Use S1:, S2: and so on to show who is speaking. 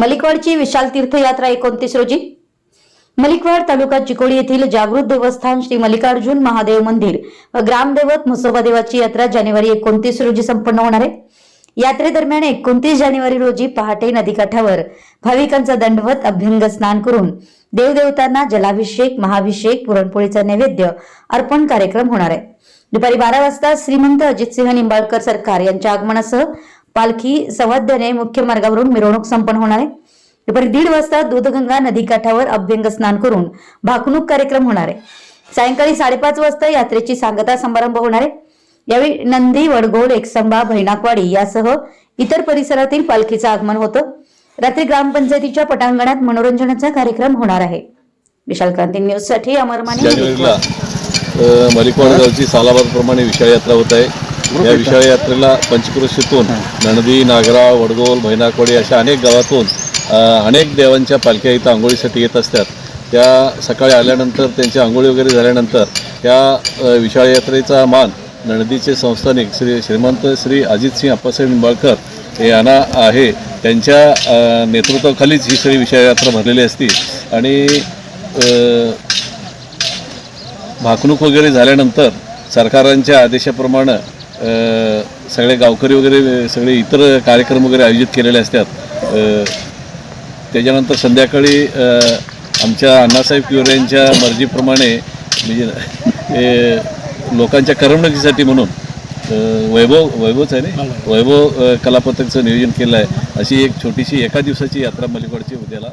S1: मलिकवाडची विशाल तीर्थयात्रा 29 रोजी मलिकवाड तालुका चिकोडी येथील जागृत देवस्थान श्री मल्लिकार्जुन महादेव मंदिर व ग्रामदैवत म्हसोबा देवाची यात्रा जानेवारी 29 रोजी संपन्न होणार आहे। यात्रेदरम्यान 29 जानेवारी रोजी पहाटे नदीकाठावर भाविकांचा दंडवत अभ्यंग स्नान करून देवदेवतांना जलाभिषेक, महाभिषेक, पुरणपोळीचा नैवेद्य अर्पण कार्यक्रम होणार आहे। दुपारी 12 वाजता श्रीमंत अजितसिंह निंबाळकर सरकार यांच्या आगमनासह पालखी सवाद्याने मुख्य मार्गावरून मिरवणूक संपन्न होणार आहे। दुपारी 1:30 वाजता दूधगंगा नदीकाठावर अभ्यंग स्नान करून भाकणूक कार्यक्रम होणार आहे। सायंकाळी 5:30 वाजता यात्रेची सांगता समारंभ होणार आहे। यावेळी नंदी, वडगोल, एकसंबा, भैनाकवाडी यासह इतर परिसरातील पालखीचं आगमन होतं। रात्री ग्रामपंचायतीच्या पटांगणात मनोरंजनाचा कार्यक्रम होणार आहे। विशाल क्रांती न्यूज साठी अमर माने।
S2: मलिकवाड गावची सालाबादप्रमाणे विशाळ यात्रा होत आहे। या विशाळ यात्रेला पंचक्रोशीतून नंदी, नागरा, वडगोल, भैनाकवाडी अशा अनेक गावातून अनेक देवांच्या पालख्या इथं आंघोळीसाठी येत असतात। त्या सकाळी आल्यानंतर त्यांची आंघोळी वगैरे झाल्यानंतर त्या विशाळ यात्रेचा मान नंदीचे संस्थानिक श्रीमंत श्री अजितसिंह अप्पासाहेब निंबाळकर यांना आहे। त्यांच्या नेतृत्वाखालीच ही सगळी विशाळ यात्रा भरलेली असते आणि भाकणूक वगैरे झाल्यानंतर सरकारांच्या आदेशाप्रमाणे सगळे गावकरी वगैरे सगळे इतर कार्यक्रम वगैरे आयोजित केलेले असतात। त्याच्यानंतर संध्याकाळी आमच्या अण्णासाहेब किवरे यांच्या मर्जीप्रमाणे म्हणजे लोकांच्या करमणुकीसाठी म्हणून वैभवच आहे ना, वैभव कलापथकचं नियोजन केलं आहे। अशी एक छोटीशी एका दिवसाची यात्रा मलिकवाडची उद्याला